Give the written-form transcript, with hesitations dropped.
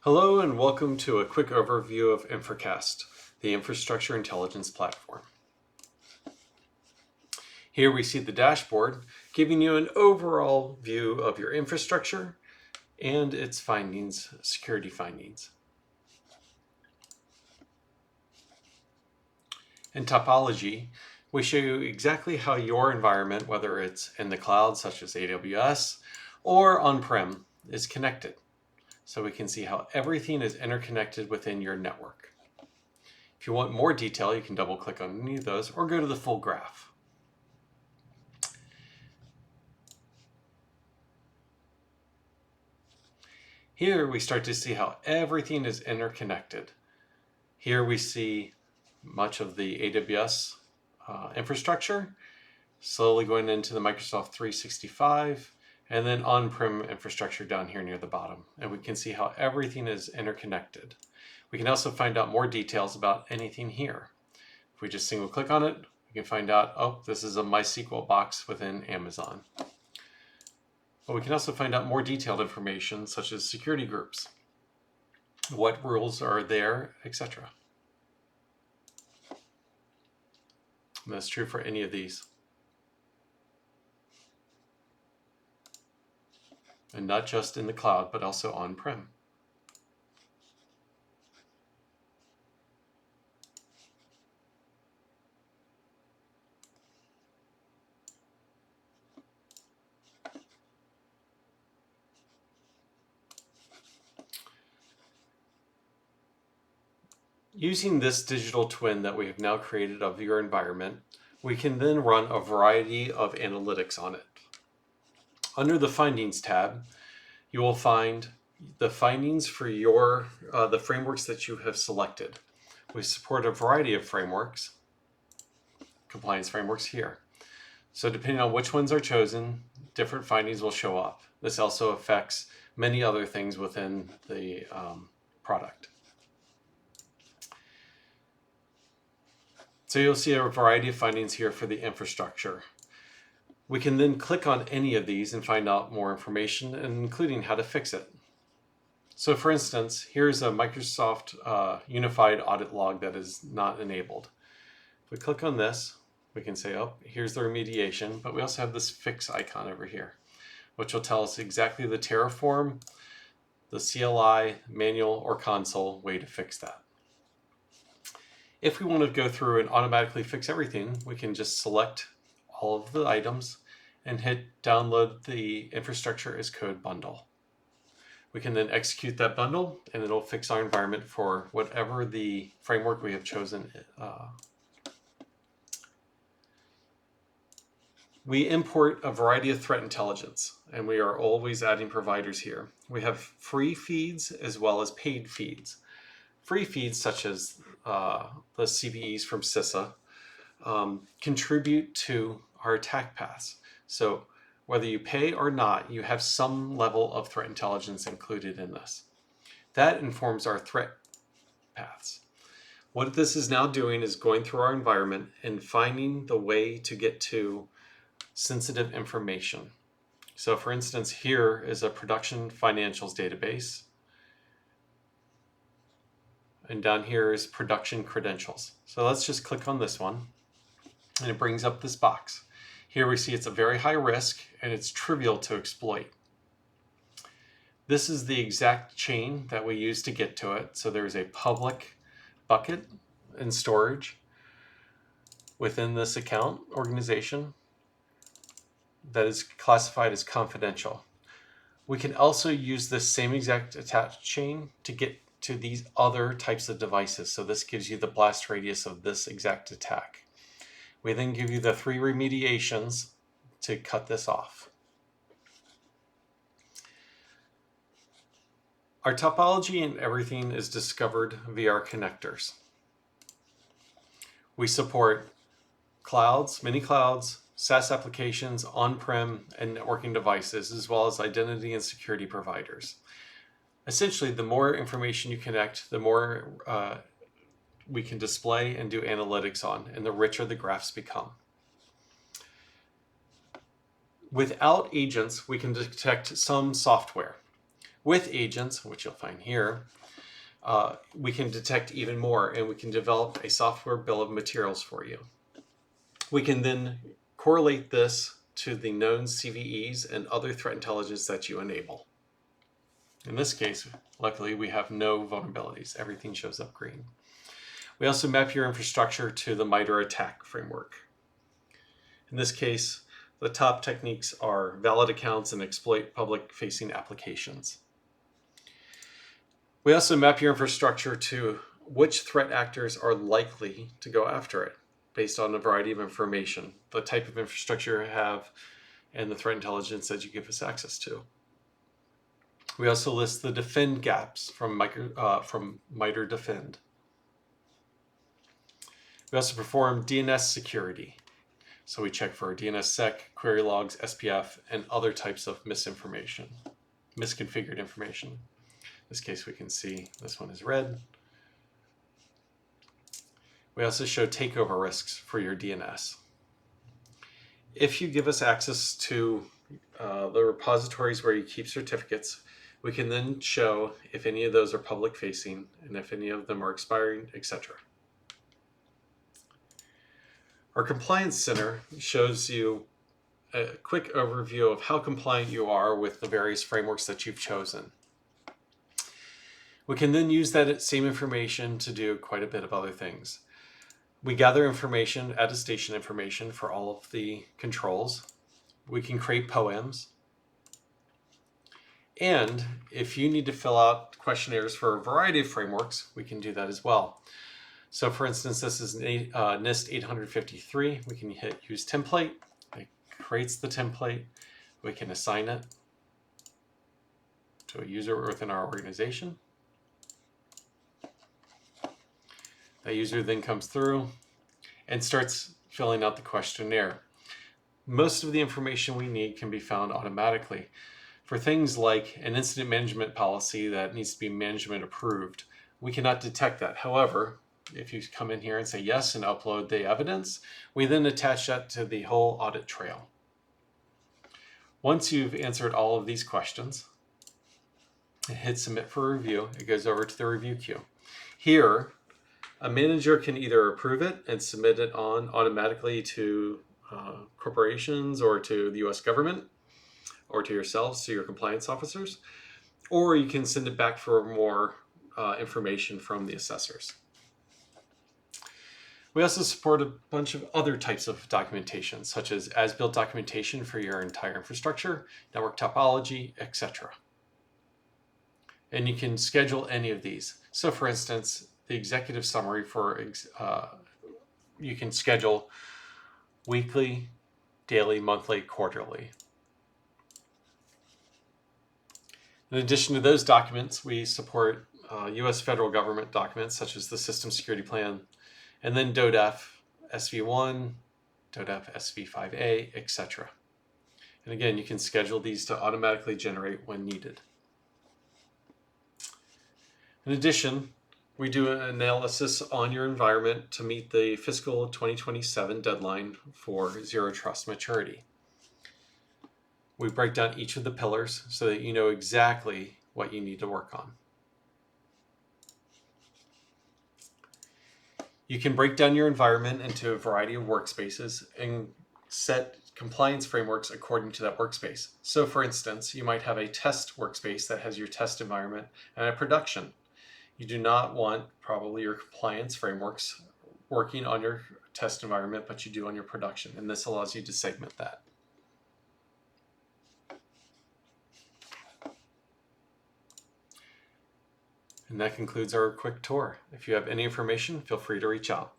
Hello and welcome to a quick overview of Infracast, the infrastructure intelligence platform. Here we see the dashboard giving you an overall view of your infrastructure and its findings, security findings. In topology, we show you exactly how your environment, whether it's in the cloud such as AWS or on-prem, is connected. So we can see how everything is interconnected within your network. If you want more detail, you can double click on any of those or go to the full graph. Here we start to see how everything is interconnected. Here we see much of the AWS infrastructure, slowly going into the Microsoft 365, and then on-prem infrastructure down here near the bottom. And we can see how everything is interconnected. We can also find out more details about anything here. If we just single click on it, we can find out, oh, this is a MySQL box within Amazon. But we can also find out more detailed information such as security groups, what rules are there, etc. And that's true for any of these. And not just in the cloud, but also on-prem. Using this digital twin that we have now created of your environment, we can then run a variety of analytics on it. Under the Findings tab, you will find the findings for your the frameworks that you have selected. We support a variety of frameworks, compliance frameworks here. So depending on which ones are chosen, different findings will show up. This also affects many other things within the product. So you'll see a variety of findings here for the infrastructure. We can then click on any of these and find out more information, including how to fix it. So for instance, here's a Microsoft Unified Audit Log that is not enabled. If we click on this, we can say, oh, here's the remediation, but we also have this fix icon over here, which will tell us exactly the Terraform, the CLI, manual, or console way to fix that. If we want to go through and automatically fix everything, we can just select all of the items and hit download the infrastructure as code bundle. We can then execute that bundle and it'll fix our environment for whatever the framework we have chosen. We import a variety of threat intelligence, and we are always adding providers here. We have free feeds as well as paid feeds. Free feeds such as the CVEs from CISA contribute to our attack paths. So whether you pay or not, you have some level of threat intelligence included in this. That informs our threat paths. What this is now doing is going through our environment and finding the way to get to sensitive information. So for instance, here is a production financials database. And down here is production credentials. So let's just click on this one and it brings up this box. Here we see it's a very high risk and it's trivial to exploit. This is the exact chain that we use to get to it. So there's a public bucket and storage within this account organization that is classified as confidential. We can also use this same exact attached chain to get to these other types of devices. So this gives you the blast radius of this exact attack. We then give you the 3 remediations to cut this off. Our topology and everything is discovered via our connectors. We support clouds, many clouds, SaaS applications, on-prem, and networking devices, as well as identity and security providers. Essentially, the more information you connect, the more we can display and do analytics on, and the richer the graphs become. Without agents, we can detect some software. With agents, which you'll find here, we can detect even more, and we can develop a software bill of materials for you. We can then correlate this to the known CVEs and other threat intelligence that you enable. In this case, luckily, we have no vulnerabilities. Everything shows up green. We also map your infrastructure to the MITRE ATT&CK framework. In this case, the top techniques are valid accounts and exploit public-facing applications. We also map your infrastructure to which threat actors are likely to go after it based on a variety of information, the type of infrastructure you have, and the threat intelligence that you give us access to. We also list the defend gaps from MITRE Defend. We also perform DNS security. So we check for DNSSEC, query logs, SPF, and other types of misconfigured information. In this case, we can see this one is red. We also show takeover risks for your DNS. If you give us access to the repositories where you keep certificates, we can then show if any of those are public facing and if any of them are expiring, etc. Our Compliance Center shows you a quick overview of how compliant you are with the various frameworks that you've chosen. We can then use that same information to do quite a bit of other things. We gather information, attestation information for all of the controls. We can create POEMs. And if you need to fill out questionnaires for a variety of frameworks, we can do that as well. So for instance, this is NIST 853. We can hit Use Template. It creates the template. We can assign it to a user within our organization. That user then comes through and starts filling out the questionnaire. Most of the information we need can be found automatically. For things like an incident management policy that needs to be management approved, we cannot detect that. However, if you come in here and say yes and upload the evidence, we then attach that to the whole audit trail. Once you've answered all of these questions, hit submit for review, it goes over to the review queue. Here, a manager can either approve it and submit it on automatically to corporations or to the US government or to yourselves, to your compliance officers, or you can send it back for more information from the assessors. We also support a bunch of other types of documentation, such as built documentation for your entire infrastructure, network topology, etc. And you can schedule any of these. So for instance, the executive summary you can schedule weekly, daily, monthly, quarterly. In addition to those documents, we support US federal government documents such as the System Security Plan, and then DODEF SV1, DODEF SV5A, etc. And again, you can schedule these to automatically generate when needed. In addition, we do an analysis on your environment to meet the fiscal 2027 deadline for Zero Trust maturity. We break down each of the pillars so that you know exactly what you need to work on. You can break down your environment into a variety of workspaces and set compliance frameworks according to that workspace. So for instance, you might have a test workspace that has your test environment and a production. You do not want probably your compliance frameworks working on your test environment, but you do on your production, and this allows you to segment that. And that concludes our quick tour. If you have any information, feel free to reach out.